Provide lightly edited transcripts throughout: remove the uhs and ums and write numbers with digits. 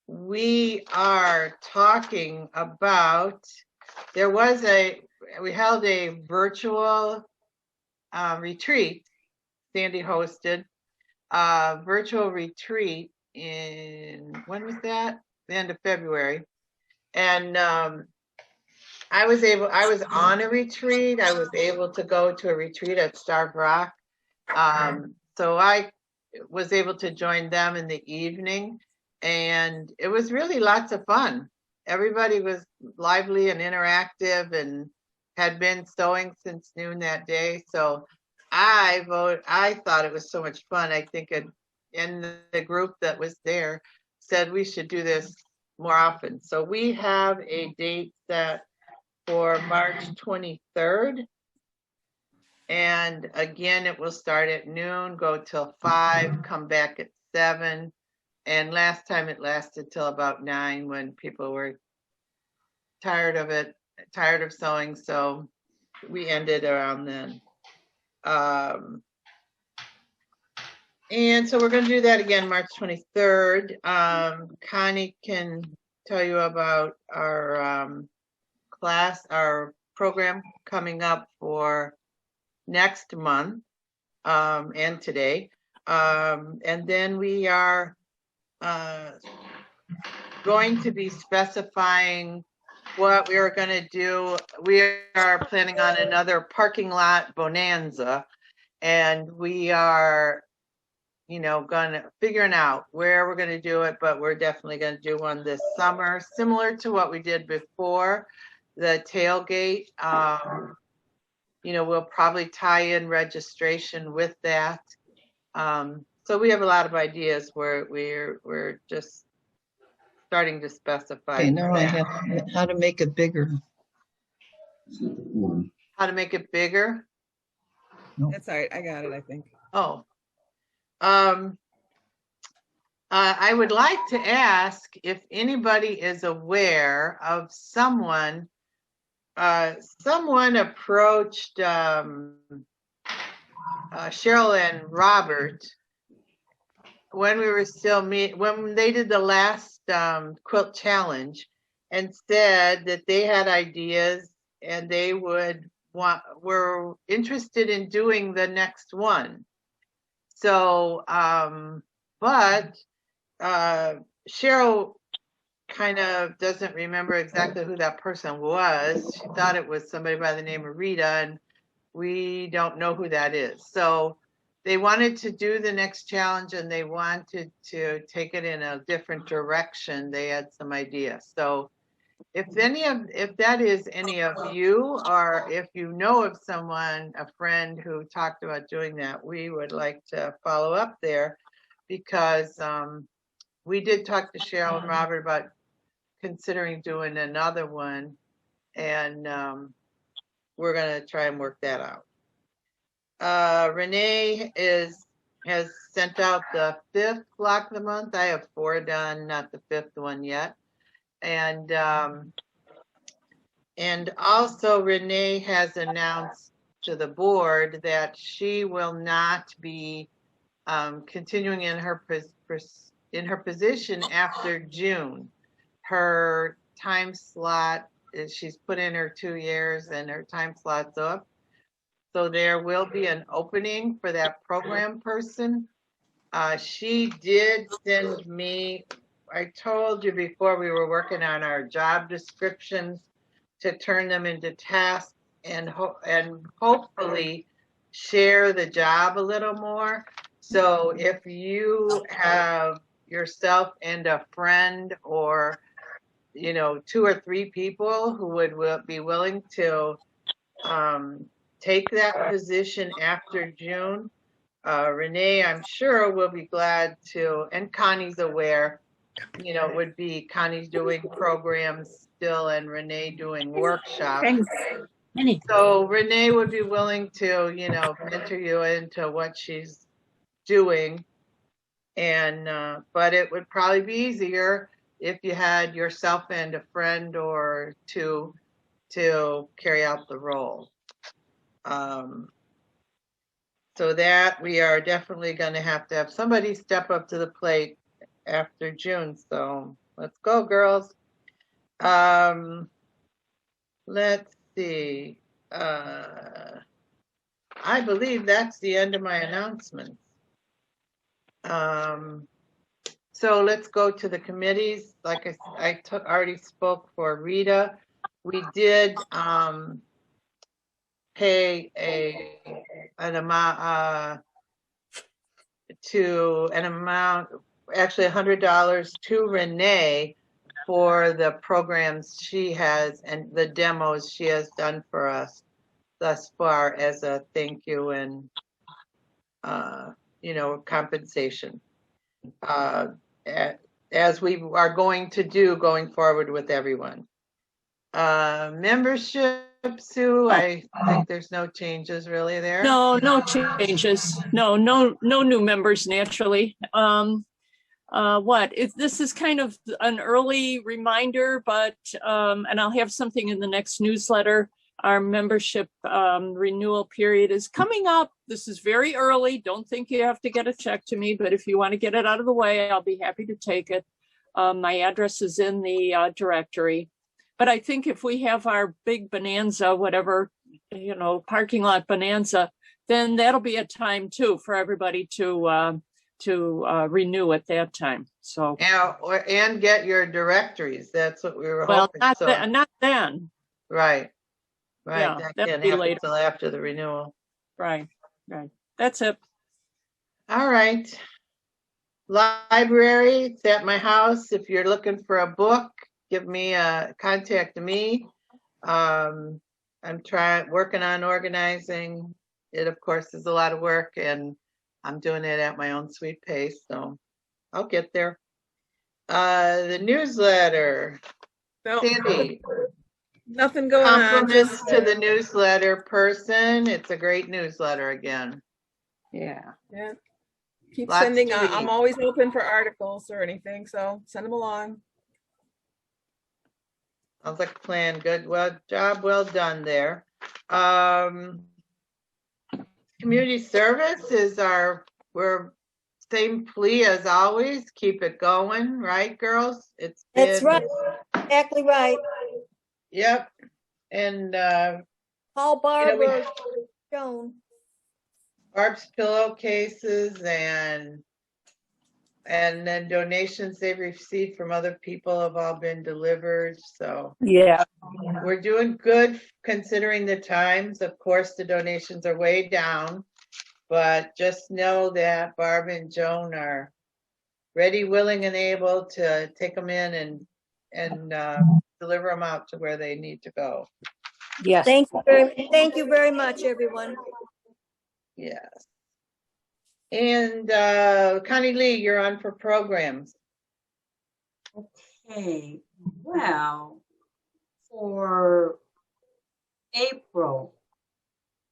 we are talking about, we held a virtual retreat. Sandy hosted a virtual retreat when was that? The end of February. And I was on a retreat. I was able to go to a retreat at Starved Rock. So I was able to join them in the evening, and it was really lots of fun. Everybody was lively and interactive and had been sewing since noon that day. So I thought it was so much fun. I think and the group that was there said we should do this more often. So we have a date set for March 23rd. And again, it will start at noon, go till 5, come back at 7. And last time it lasted till about 9 when people were tired of it, tired of sewing. So we ended around then. And so we're going to do that again March 23rd. Connie can tell you about our our program coming up for next month and today. And then we are going to be specifying what we are going to do. We are planning on another parking lot bonanza, and we are, figuring out where we're going to do it, but we're definitely going to do one this summer, similar to what we did before, the tailgate. We'll probably tie in registration with that. So we have a lot of ideas where we're just starting to specify. Okay, now I have how to make it bigger. How to make it bigger? No. That's all right. I got it, I think. Oh. I would like to ask if anybody is aware of someone approached Cheryl and Robert when we were still when they did the last quilt challenge, and said that they had ideas and they were interested in doing the next one. So, but Cheryl kind of doesn't remember exactly who that person was. She thought it was somebody by the name of Rita, and we don't know who that is. So they wanted to do the next challenge, and they wanted to take it in a different direction. They had some ideas. So if that is any of you, or if you know of someone, a friend who talked about doing that, we would like to follow up there, because we did talk to Cheryl and Robert about considering doing another one, and we're going to try and work that out. Renee has sent out the 5th block of the month. I have 4 done, not the 5th one yet. And also Renee has announced to the board that she will not be continuing in her position after June. Her time slot is, she's put in her 2 years and her time slot's up. So there will be an opening for that program person. She did send me, I told you before, we were working on our job descriptions to turn them into tasks and hopefully share the job a little more. So if you have yourself and a friend, or 2 or 3 people who would be willing to take that position after June, Renee, I'm sure, will be glad to, and Connie's aware, it would be Connie's doing programs still and Renee doing workshops. So Renee would be willing to, mentor you into what she's doing. And, but it would probably be easier if you had yourself and a friend or 2 to carry out the role. So that we are definitely going to have somebody step up to the plate after June. So Let's go, girls. Let's see. I believe that's the end of my announcements. So let's go to the committees. Like I already spoke for Rita. We did pay an amount actually $100 to Renee for the programs she has and the demos she has done for us thus far as a thank you and compensation. As we are going to do going forward with everyone. Membership, Sue, I think there's no changes really there. No changes. No new members naturally. This is kind of an early reminder, but and I'll have something in the next newsletter. Our membership renewal period is coming up. This is very early. Don't think you have to get a check to me, but if you want to get it out of the way, I'll be happy to take it. My address is in the directory. But I think if we have our big bonanza, whatever, parking lot bonanza, then that'll be a time too for everybody to renew at that time. So and get your directories. That's what we were hoping. Not then. Right. Yeah, that can't happen until after the renewal. Right. That's it. All right. Library, it's at my house. If you're looking for a book, contact me. I'm working on organizing. It, of course, is a lot of work, and I'm doing it at my own sweet pace, so I'll get there. The newsletter. Sandy. Nothing going on. Compliments to the newsletter person. It's a great newsletter again. Yeah. Keep Lots sending. to read. I'm always open for articles or anything, so send them along. Sounds like a plan. Good. Job well done there. Community service is we're same plea as always. Keep it going, right, girls? That's right. Exactly right. Yep. And Call Barbara Joan. Barb's pillowcases and then donations they've received from other people have all been delivered. So yeah, we're doing good considering the times. Of course, the donations are way down, but just know that Barb and Joan are ready, willing, and able to take them in and deliver them out to where they need to go. yes. Thank you very much, everyone. Yes. And Connie Lee, you're on for programs. Okay, well, for April,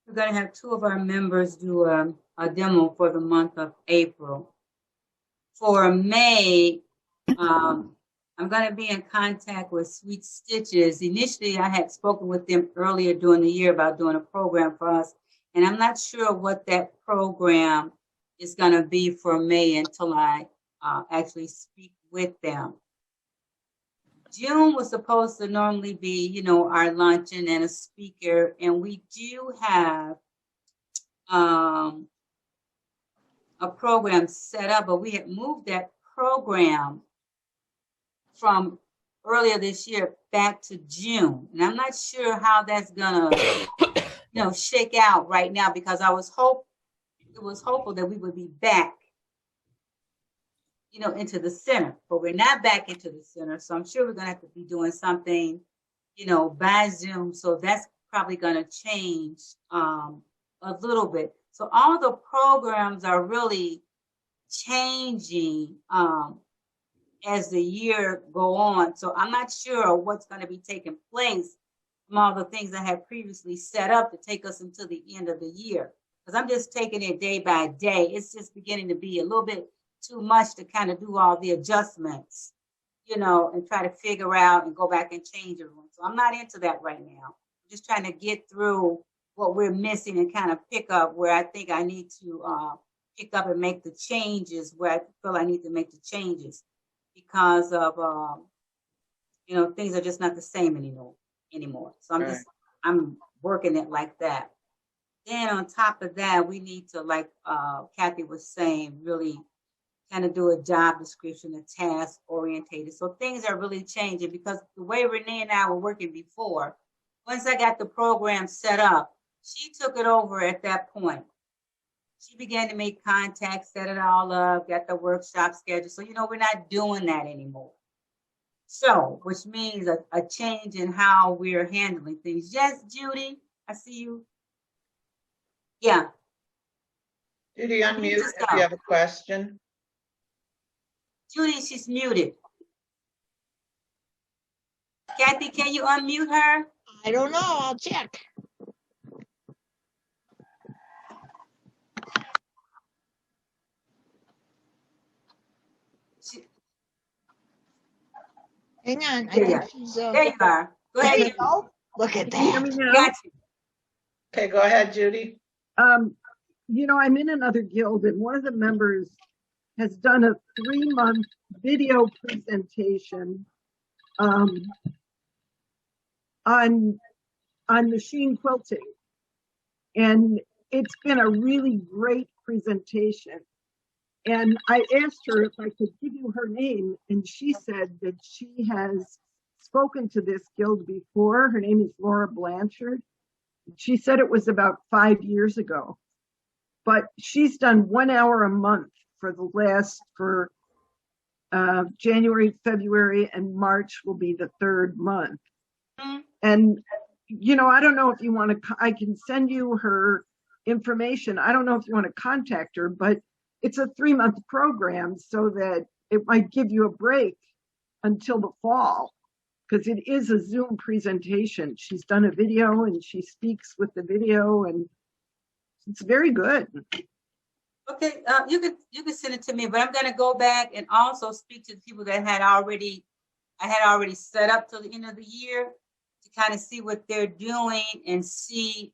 we're going to have 2 of our members do a demo for the month of April. For May, I'm going to be in contact with Sweet Stitches. Initially, I had spoken with them earlier during the year about doing a program for us, and I'm not sure what that program is going to be for May until I actually speak with them. June was supposed to normally be, our luncheon and a speaker, and we do have a program set up, but we had moved that program from earlier this year back to June. And I'm not sure how that's gonna, shake out right now, because it was hopeful that we would be back, into the center, but we're not back into the center. So I'm sure we're gonna have to be doing something, by Zoom. So that's probably gonna change a little bit. So all the programs are really changing as the year go on. So I'm not sure what's going to be taking place from all the things I had previously set up to take us until the end of the year. Because I'm just taking it day by day. It's just beginning to be a little bit too much to kind of do all the adjustments, and try to figure out and go back and change everyone. So I'm not into that right now. I'm just trying to get through what we're missing and kind of pick up where I think I need to pick up and make the changes where I feel I need to make the changes. because of, things are just not the same anymore. So I'm working it like that. Then on top of that, we need to, like Kathy was saying, really kind of do a job description, a task orientated. So things are really changing because the way Renee and I were working before, once I got the program set up, she took it over at that point. She began to make contacts, set it all up, got the workshop schedule. So, we're not doing that anymore. So, which means a change in how we're handling things. Yes, Judy, I see you. Yeah. Judy, unmute if you have a question. Judy, she's muted. Kathy, can you unmute her? I don't know. I'll check. Hang on. I think she's. There you are. Go ahead. Judy. Look at Can you hear me that. now? Got you. Okay, go ahead, Judy. I'm in another guild, and one of the members has done a 3-month video presentation on machine quilting. And it's been a really great presentation. And I asked her if I could give you her name, and she said that she has spoken to this guild before. Her name is Laura Blanchard. She said it was about 5 years ago, but she's done 1 hour a month for January, February, and March will be the 3rd month. And, I don't know if you want to, I can send you her information. I don't know if you want to contact her, but it's a 3-month program so that it might give you a break until the fall, because it is a Zoom presentation. She's done a video and she speaks with the video, and it's very good. Okay, you could send it to me, but I'm gonna go back and also speak to the people that I had already set up till the end of the year to kind of see what they're doing and see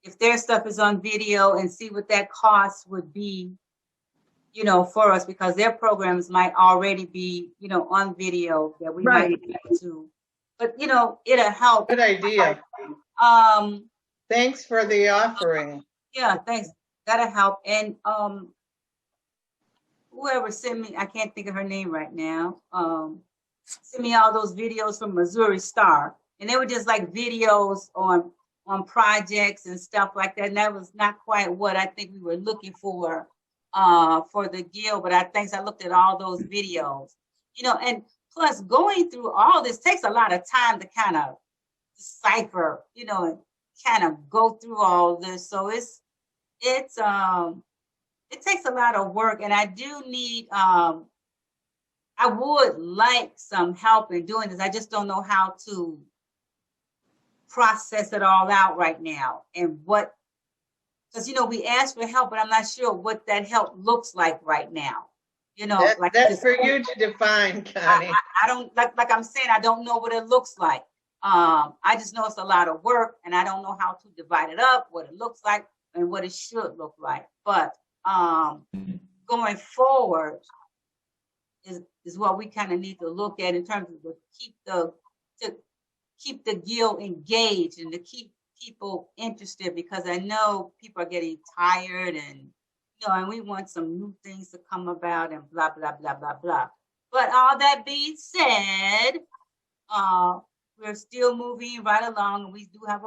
if their stuff is on video and see what that cost would be, for us, because their programs might already be, on video that we might be able to, but it'll help. Good idea. Thanks for the offering. Yeah, thanks. That'll help. And whoever sent me, I can't think of her name right now, sent me all those videos from Missouri Star, and they were just like videos on projects and stuff like that. And that was not quite what I think we were looking for the guild, but I looked at all those videos, and plus going through all this takes a lot of time to kind of decipher, and kind of go through all this. So it takes a lot of work, and I do need, I would like some help in doing this. I just don't know how to process it all out right now, and because we asked for help, but I'm not sure what that help looks like right now. That's for you to define, Connie. I don't like I'm saying, I don't know what it looks like. I just know it's a lot of work, and I don't know how to divide it up, what it looks like, and what it should look like. But going forward is what we kind of need to look at in terms of to keep the guild engaged and to keep people interested, because I know people are getting tired, and and we want some new things to come about and blah blah blah blah blah. But all that being said, we're still moving right along, and we do have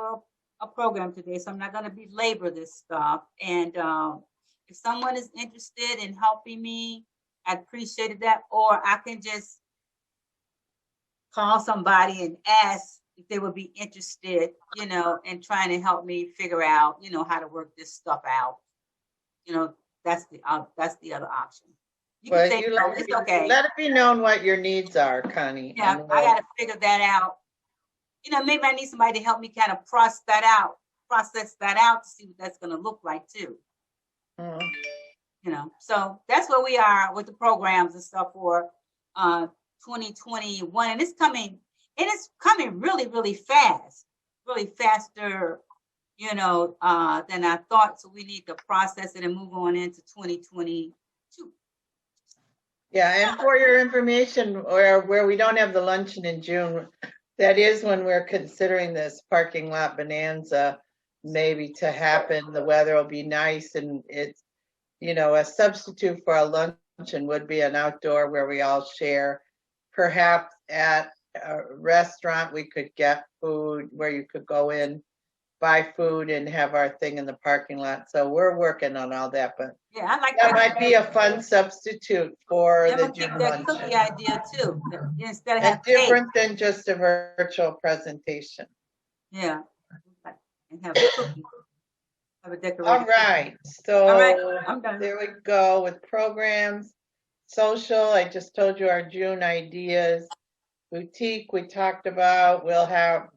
a program today, so I'm not going to belabor this stuff. And if someone is interested in helping me, I appreciated that. Or I can just call somebody and ask if they would be interested, in trying to help me figure out, how to work this stuff out. That's the other option. You can say, it's okay. Let it be known what your needs are, Connie. Yeah, I got to figure that out. Maybe I need somebody to help me kind of process that out to see what that's going to look like too. So that's where we are with the programs and stuff for 2021, and it's coming really, really fast, really faster, than I thought. So we need to process it and move on into 2022. Yeah, and for your information, or where we don't have the luncheon in June, that is when we're considering this parking lot bonanza maybe to happen. The weather will be nice, and it's, a substitute for a luncheon would be an outdoor where we all share. Perhaps at a restaurant, we could get food where you could go in, buy food, and have our thing in the parking lot. So we're working on all that, but Yeah, I like that might be a fun substitute for I'm the gonna take June that cookie luncheon. idea too. Instead of And having cake. different than just a virtual presentation. Yeah. And have a cookie. Have a decorated. All right, so All right, I'm done. there we go with programs. Social, I just told you our June ideas. Boutique, we talked about. We'll have,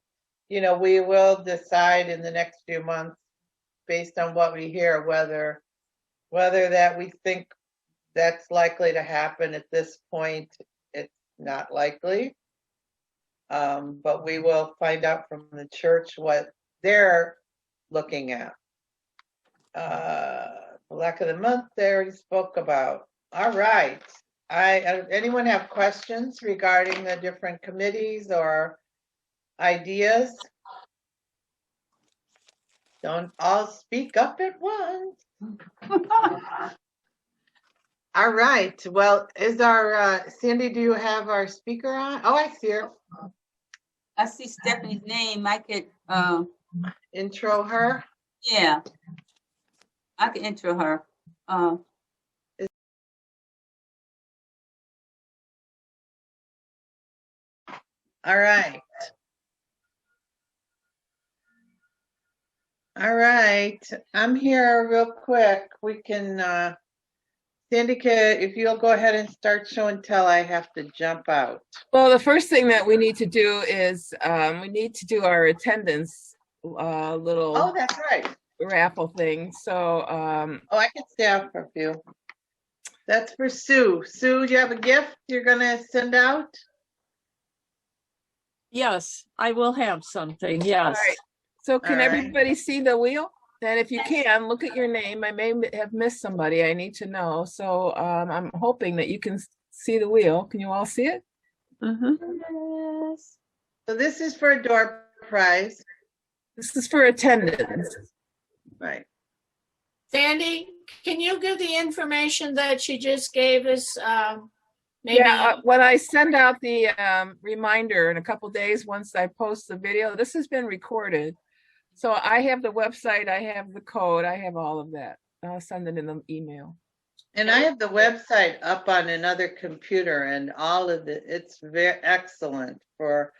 we will decide in the next few months based on what we hear whether that we think that's likely to happen. At this point, it's not likely. But we will find out from the church what they're looking at. Black of the month, they already spoke about. All right. Anyone have questions regarding the different committees or ideas? Don't all speak up at once. All right. Well, is our Sandy, do you have our speaker on? Oh, I see her. I see Stephanie's name. I could Intro her. yeah. I could intro her. All right. All right. I'm here real quick. We can, Sandy, if you'll go ahead and start show and tell, I have to jump out. Well, the first thing that we need to do is we need to do our attendance little Oh, that's right. raffle thing. So Oh, I can stay out for a few. That's for Sue. Sue, do you have a gift you're gonna send out? Yes, I will have something. Yes. all right. So can All right. everybody see the wheel? And if you can, look at your name. I may have missed somebody. I need to know. So I'm hoping that you can see the wheel. Can you all see it? Yes. So this is for a door prize, This is for attendance. right? Sandy, can you give the information that she just gave us? Maybe. Yeah, when I send out the reminder in a couple days, once I post the video, this has been recorded. So I have the website, I have the code, I have all of that. I'll send it in the email. And I have the website up on another computer, and all of it's very excellent for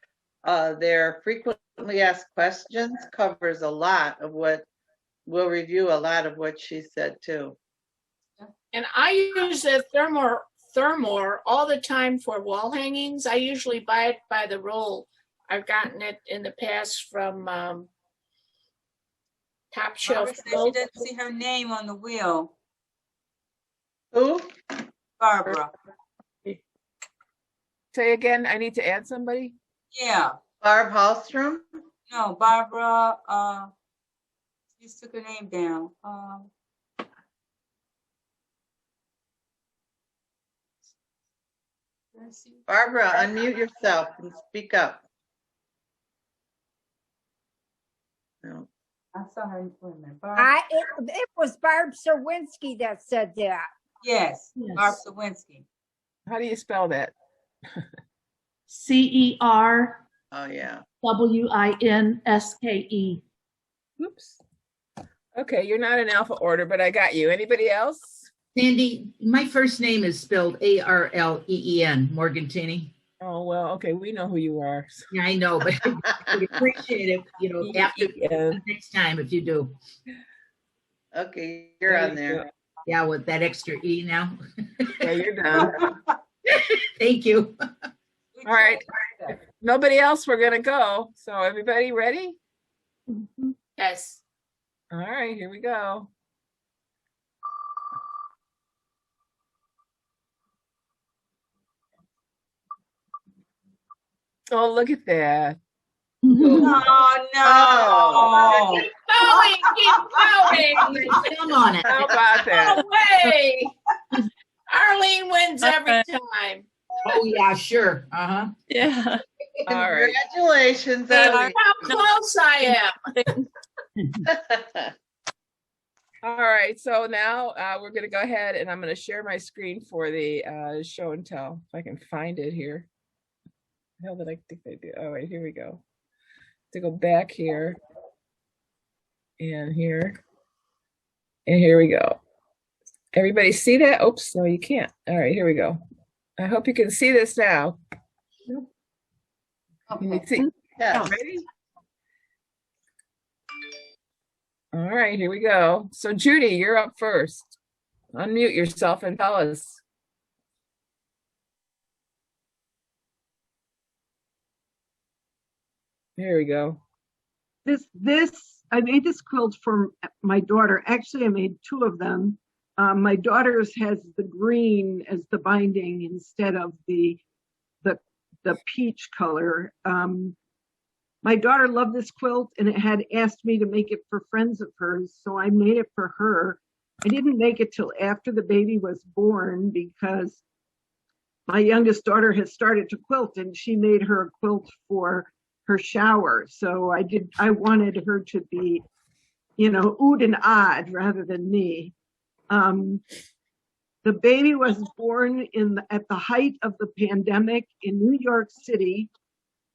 their frequently asked questions, covers a lot of what, we'll review a lot of what she said too. And I use the Thermore all the time for wall hangings. I usually buy it by the roll. I've gotten it in the past from Top Shelf. Barbara said she doesn't see her name on the wheel. Who? Barbara. Say again, I need to add somebody? Yeah. Barb Hallstrom? No, Barbara. She just took her name down. Let's see. Barbara, unmute yourself and speak up. No. I saw her in the Barbara. It was Barb Serwinski that said that. Yes, Yes. Barb Sawinski. How do you spell that? CERWINSKE. Oh, yeah. Oops. Okay, you're not in alpha order, but I got you. Anybody else? Sandy, my first name is spelled Arleen, Morgantini. Oh, well, okay, we know who you are. Yeah, I know, but I would appreciate it, after Yeah. next time if you do. Okay, you're on there. Yeah, with that extra E now. Yeah, you're done. Thank you. All right. If nobody else, we're gonna go. So everybody ready? Yes. All right, here we go. Oh, look at that. Oh, no. Keep going. Come on it. How about that? No way. Arlene wins every time. Oh, yeah, sure. Uh-huh. Yeah. All right. Congratulations, They Eileen. How close I am. All right, so now we're going to go ahead and I'm going to share my screen for the show and tell. If I can find it here. The hell did I think I do? Oh, wait, here we go. To go back here and here. And here we go. Everybody see that? Oops, no, you can't. All right, here we go. I hope you can see this now. Can you see? Yes. Ready? All right, here we go. So Judy, you're up first. Unmute yourself and tell us. Here we go. I made this quilt for my daughter. Actually, I made two of them. My daughter's has the green as the binding instead of the peach color. My daughter loved this quilt and it had asked me to make it for friends of hers, so I made it for her. I didn't make it till after the baby was born because my youngest daughter has started to quilt and she made her a quilt for her shower. So I wanted her to be, ood and odd rather than me. The baby was born at the height of the pandemic in New York City.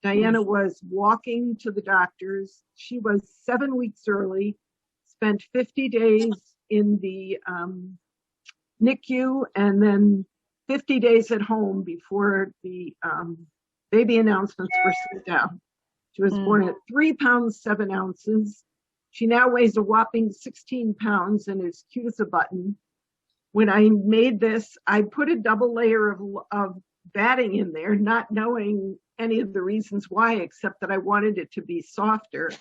Diana was walking to the doctors. She was 7 weeks early, spent 50 days in the NICU, and then 50 days at home before the baby announcements were sent out. She was born at 3 pounds, 7 ounces. She now weighs a whopping 16 pounds and is cute as a button. When I made this, I put a double layer of batting in there, not knowing any of the reasons why, except that I wanted it to be softer.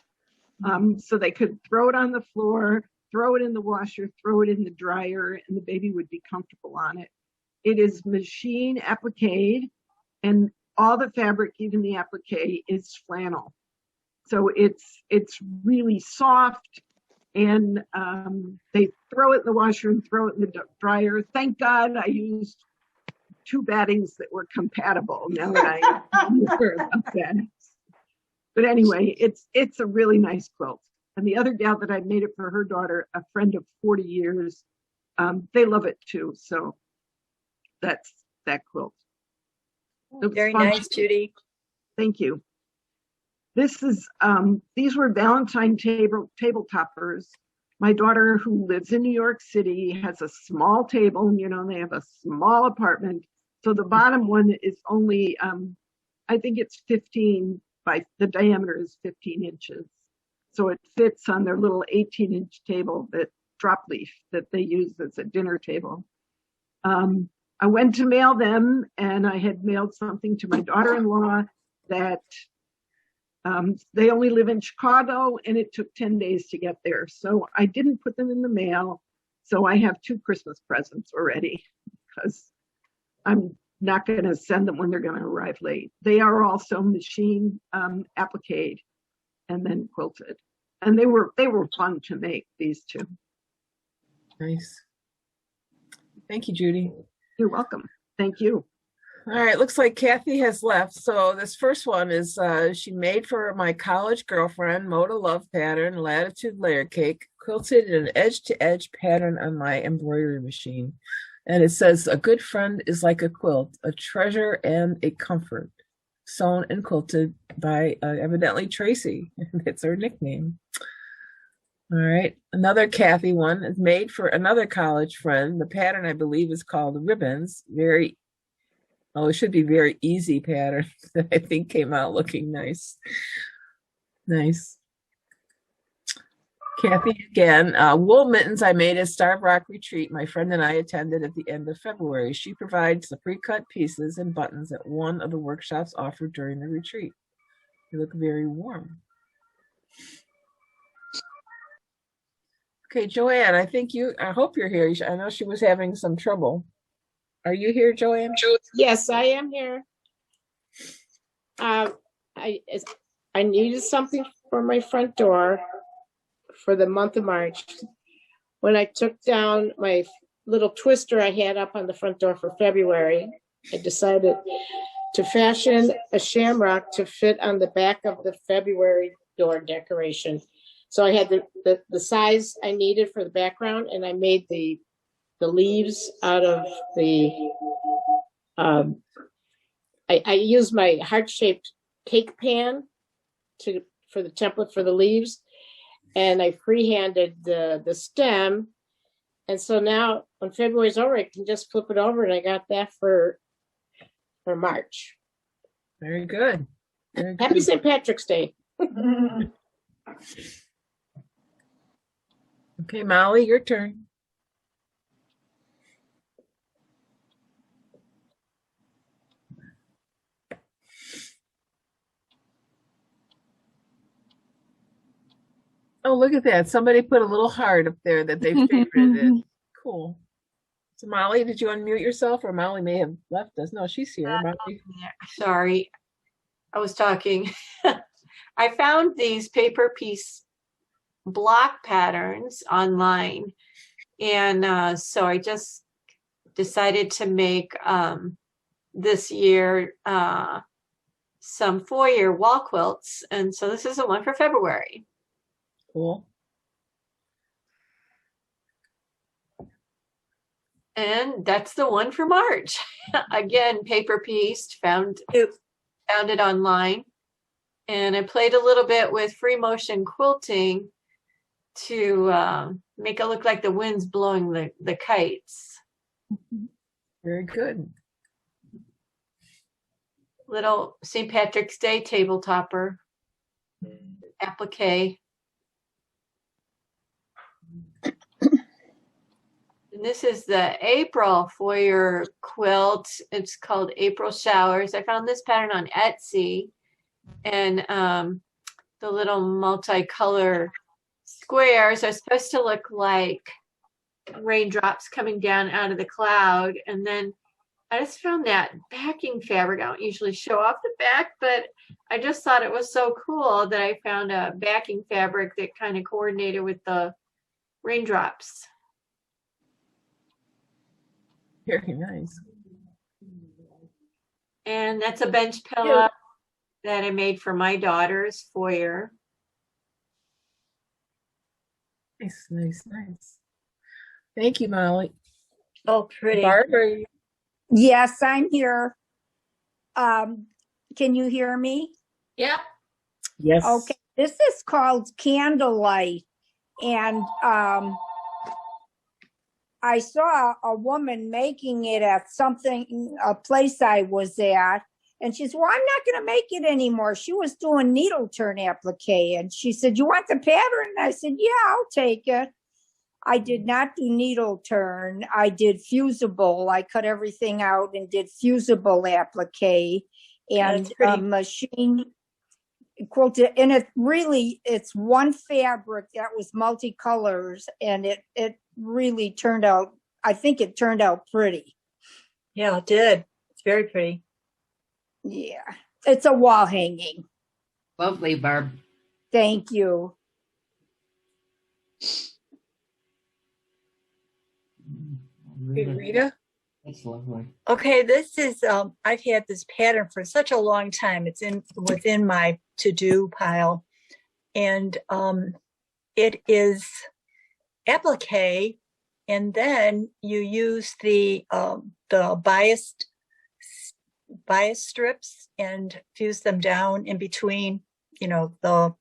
So they could throw it on the floor, throw it in the washer, throw it in the dryer, and the baby would be comfortable on it. It is machine appliqué, and all the fabric, even the applique, is flannel. So it's really soft, and they throw it in the washer and throw it in the dryer. Thank God I used 2 battings that were compatible, now that I'm aware about that. But anyway, it's a really nice quilt. And the other gal that I made it for her daughter, a friend of 40 years, they love it too. So that's that quilt. Very nice, Judy. Thank you. This is these were Valentine table toppers. My daughter, who lives in New York City, has a small table. They have a small apartment. So the bottom one is only, I think it's 15 by, the diameter is 15 inches. So it fits on their little 18-inch table, that drop leaf that they use as a dinner table. I went to mail them, and I had mailed something to my daughter-in-law that they only live in Chicago, and it took 10 days to get there. So I didn't put them in the mail. So I have 2 Christmas presents already, because I'm not going to send them when they're going to arrive late. They are also machine appliqued and then quilted. And they were fun to make, these 2. Nice. Thank you, Judy. You're welcome. Thank you. All right, looks like Kathy has left. So this first one is she made for my college girlfriend, Moda Love pattern, latitude layer cake, quilted in an edge-to-edge pattern on my embroidery machine. And it says, a good friend is like a quilt, a treasure and a comfort. Sewn and quilted by evidently Tracy. That's her nickname. All right, another Kathy one is made for another college friend. The pattern, I believe, is called Ribbons. It should be very easy pattern that I think came out looking nice. Nice. Kathy again. Wool mittens I made at Starved Rock Retreat. My friend and I attended at the end of February. She provides the pre-cut pieces and buttons at one of the workshops offered during the retreat. They look very warm. Okay, Joanne, I hope you're here. I know she was having some trouble. Are you here, Joanne? Yes, I am here. I needed something for my front door for the month of March. When I took down my little twister I had up on the front door for February, I decided to fashion a shamrock to fit on the back of the February door decoration. So I had the size I needed for the background, and I made the leaves out of the, I used my heart-shaped cake pan for the template for the leaves, and I freehanded the stem. And so now when February's over, I can just flip it over, and I got that for March. Very good. Very Happy good. St. Patrick's Day. Okay, Molly, your turn. Oh, look at that. Somebody put a little heart up there that they favorited. Cool. So Molly, did you unmute yourself, or Molly may have left us? No, she's here. Molly. Sorry, I was talking. I found these paper piece block patterns online, and so I just decided to make this year some foyer wall quilts, and so this is the one for February. Cool. And that's the one for March. Again, paper pieced, found it online. And I played a little bit with free motion quilting to make it look like the wind's blowing the kites. Very good. Little St. Patrick's Day table topper, applique. And this is the April foyer quilt. It's called April Showers. I found this pattern on Etsy, and the little multicolor squares are supposed to look like raindrops coming down out of the cloud. And then I just found that backing fabric. I don't usually show off the back, but I just thought it was so cool that I found a backing fabric that kind of coordinated with the raindrops. Very nice. And that's a bench pillow that I made for my daughter's foyer. Nice, nice, nice. Thank you, Molly. Oh, pretty. Barbara. Yes, I'm here. Can you hear me? Yep. Yes. Okay. This is called Candlelight. And I saw a woman making it at a place I was at. And she said, well, I'm not going to make it anymore. She was doing needle turn applique. And she said, you want the pattern? And I said, yeah, I'll take it. I did not do needle turn. I did fusible. I cut everything out and did fusible applique and machine quilted. And it's one fabric that was multicolors, and it really turned out, I think it turned out pretty. Yeah, it did. It's very pretty. Yeah. It's a wall hanging. Lovely, Barb. Thank you. Hey, Rita. That's lovely. Okay, this is I've had this pattern for such a long time. It's within my to-do pile, and it is applique, and then you use the bias strips and fuse them down in between, the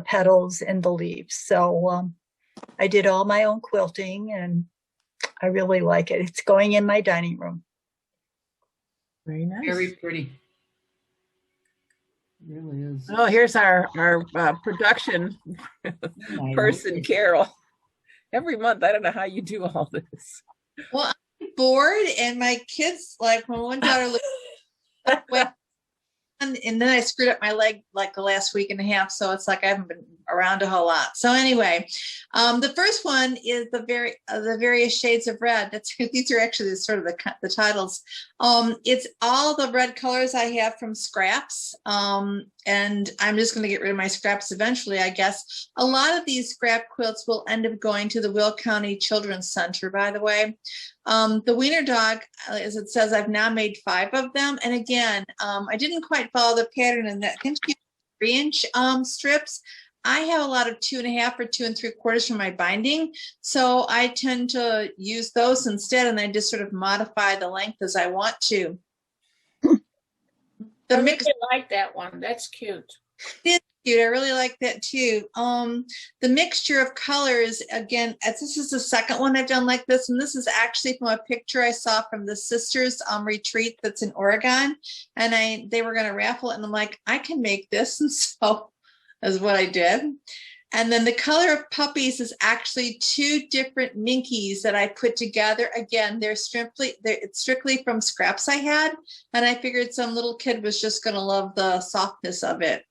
petals and the leaves. So I did all my own quilting, and I really like it. It's going in my dining room. Very nice. Very pretty. It really is. Oh, here's our production person, Carol. Every month, I don't know how you do all this. Well, I'm bored, and my kids, like my one daughter, and then I screwed up my leg like the last week and a half, so it's like I haven't been around a whole lot. So anyway, the first one is the various shades of red. These are actually sort of the titles. It's all the red colors I have from scraps, and I'm just going to get rid of my scraps eventually, I guess. A lot of these scrap quilts will end up going to the Will County Children's Center, by the way. The Wiener Dog, as it says, I've now made 5 of them. And again, I didn't quite follow the pattern in that. I think 3-inch strips. I have a lot of 2.5 or 2 3/4 for my binding. So I tend to use those instead, and I just sort of modify the length as I want to. I really like that one. That's cute. It's cute. I really like that too. The mixture of colors, again, this is the second one I've done like this, and this is actually from a picture I saw from the sisters retreat that's in Oregon, and they were going to raffle it, and I'm like, I can make this, and so that's what I did. And then the color of puppies is actually 2 different minkies that I put together. Again, it's strictly from scraps I had, and I figured some little kid was just going to love the softness of it.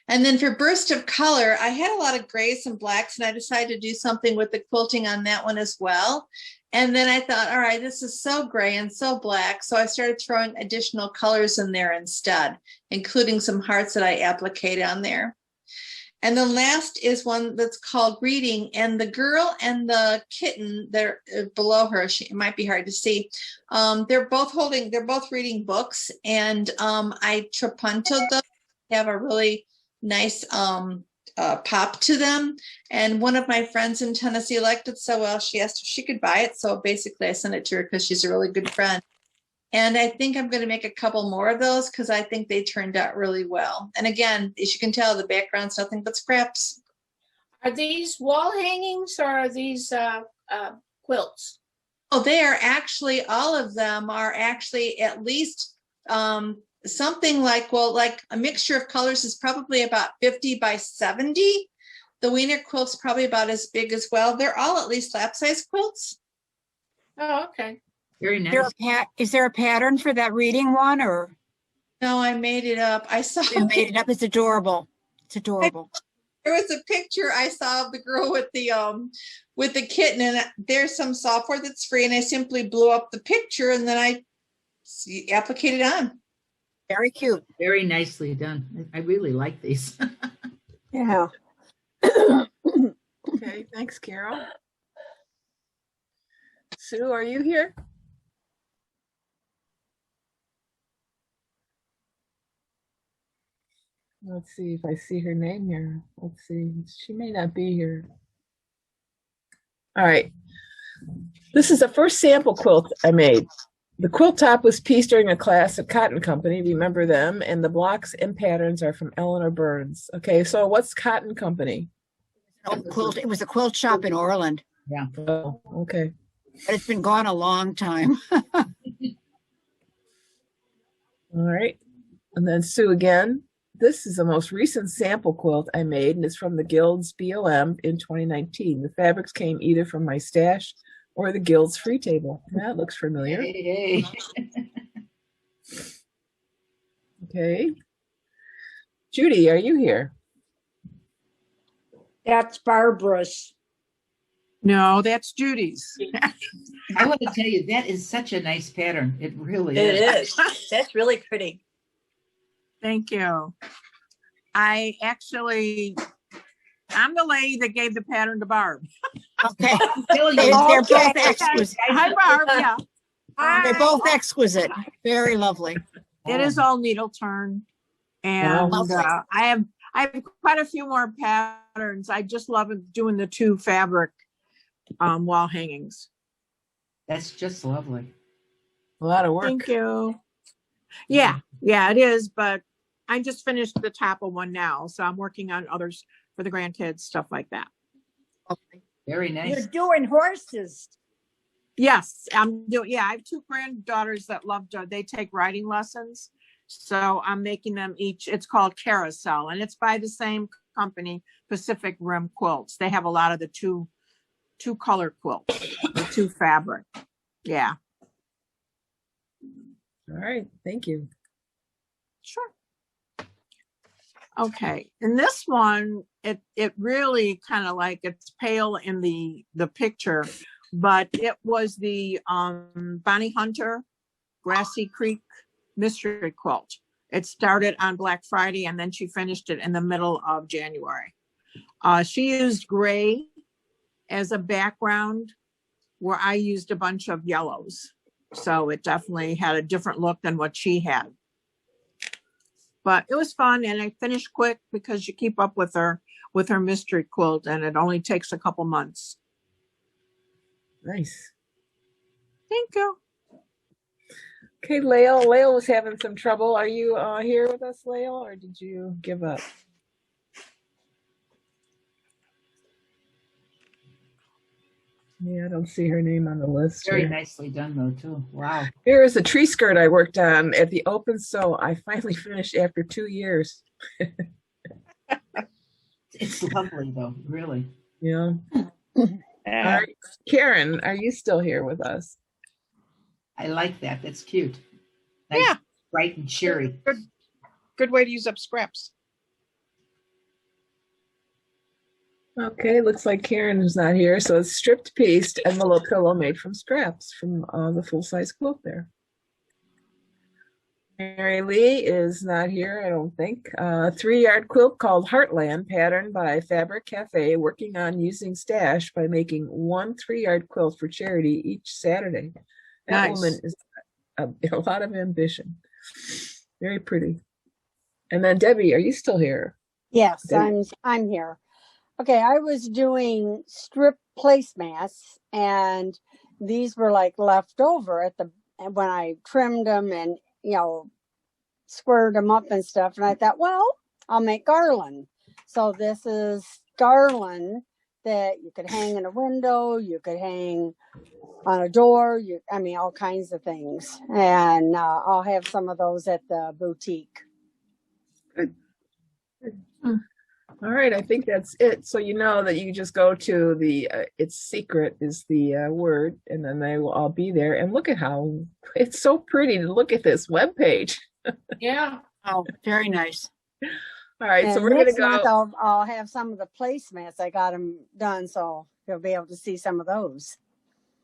And then for burst of color, I had a lot of grays and blacks, and I decided to do something with the quilting on that one as well. And then I thought, all right, this is so gray and so black. So I started throwing additional colors in there instead, including some hearts that I appliqued on there. And then last is one that's called Reading, and the girl and the kitten, they're below her. It might be hard to see. They're both reading books, and I trapuntoed them. They have a really nice pop to them. And one of my friends in Tennessee liked it so well, she asked if she could buy it. So basically I sent it to her because she's a really good friend. And I think I'm going to make a couple more of those because I think they turned out really well. And again, as you can tell, the background's nothing but scraps. Are these wall hangings or are these quilts? Oh, they are actually, all of them are actually at least something like, well, like a mixture of colors is probably about 50 by 70. The Wiener quilt's probably about as big as well. They're all at least lap size quilts. Oh, okay. Very nice. Is there a pattern for that reading one, or? No, I made it up. I saw You made it up. It's adorable. It's adorable. There was a picture I saw of the girl with the kitten, and there's some software that's free, and I simply blew up the picture and then I appliqued it on. Very cute. Very nicely done. I really like these. Yeah. Okay, thanks, Carol. Sue, are you here? Let's see if I see her name here. Let's see. She may not be here. All right. This is the first sample quilt I made. The quilt top was pieced during a class at Cotton Company. Remember them? And the blocks and patterns are from Eleanor Burns. Okay, so what's Cotton Company? It was a quilt shop in Orland. Yeah. Oh, okay. But it's been gone a long time. All right. And then Sue again. This is the most recent sample quilt I made, and it's from the Guild's BOM in 2019. The fabrics came either from my stash or the Guild's free table. That looks familiar. Hey. Okay. Judy, are you here? That's Barbara's. No, that's Judy's. I want to tell you, that is such a nice pattern. It really It is. is. That's really pretty. Thank you. I'm the lady that gave the pattern to Barb. Okay. They're both exquisite. Hi, Barb. Yeah. They're both exquisite. Very lovely. It is all needle turn. And I have quite a few more patterns. I just love doing the 2 fabric wall hangings. That's just lovely. A lot of work. Thank you. Yeah, it is, but I just finished the top of one now, so I'm working on others for the grandkids, stuff like that. Okay. Very nice. You're doing horses. Yes, I'm doing. Yeah, I have 2 granddaughters that love to. They take riding lessons, so I'm making them each. It's called Carousel, and it's by the same company, Pacific Rim Quilts. They have a lot of the two color quilts, the 2 fabric. Yeah. All right. Thank you. Sure. Okay, and this one, it really kind of like, it's pale in the picture, but it was the Bonnie Hunter Grassy Creek Mystery Quilt. It started on Black Friday and then she finished it in the middle of January. She used gray as a background where I used a bunch of yellows. So it definitely had a different look than what she had. But it was fun and I finished quick because you keep up with her mystery quilt and it only takes a couple months. Nice. Thank you. Okay, Lael. Lael was having some trouble. Are you here with us, Lael, or did you give up? Yeah, I don't see her name on the list. Very here. nicely done though, too. Wow. Here is a tree skirt I worked on at the Open Sew. I finally finished after 2 years. It's lovely though, really. Yeah. All right. Karen, are you still here with us? I like that. That's cute. Nice, Yeah. bright and cheery. Good way to use up scraps. Okay, looks like Karen is not here. So it's stripped pieced envelope pillow made from scraps from the full-size quilt there. Mary Lee is not here, I don't think. 3-yard quilt called Heartland, patterned by Fabric Cafe, working on using stash by making 1 3-yard quilt for charity each Saturday. That Nice. woman is a lot of ambition. Very pretty. And then Debbie, are you still here? Yes, Debbie? I'm here. Okay, I was doing strip placemats, and these were like left over at the when I trimmed them and squared them up and stuff. And I thought, well, I'll make garland. So this is garland that you could hang in a window, you could hang on a door. All kinds of things. And I'll have some of those at the boutique. Good. All right, I think that's it. So you know that you just go to the, it's secret is the word, and then they will all be there. And look at how, it's so pretty to look at this webpage. Yeah. Oh, very nice. All right, so And we're going to next month go. I'll have some of the placemats. I got them done, so you'll be able to see some of those.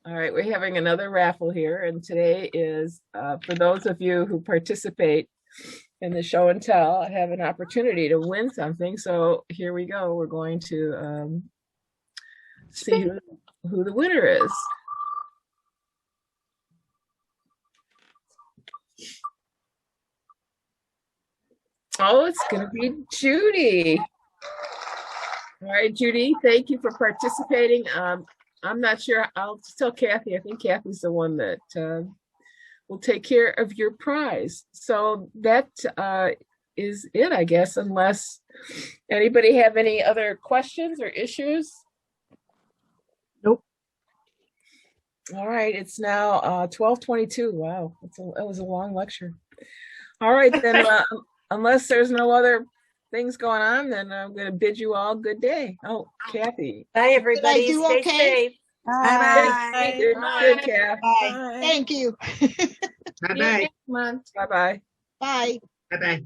All right, we're having another raffle here. And today is, for those of you who participate in the show and tell, I have an opportunity to win something. So here we go. We're going to see who the winner is. Oh, it's going to be Judy. All right, Judy, thank you for participating. I'm not sure. I'll just tell Kathy. I think Kathy's the one that will take care of your prize. So that is it, I guess, unless anybody have any other questions or issues. Nope. All right, it's now 12:22. Wow, that was a long lecture. All right, then, unless there's no other things going on, then I'm going to bid you all good day. Oh, Kathy. Bye, everybody. do Stay okay? safe. Bye. Good, Kath. Bye. Thank you. Bye-bye. Next month. Bye-bye. Bye. Bye-bye.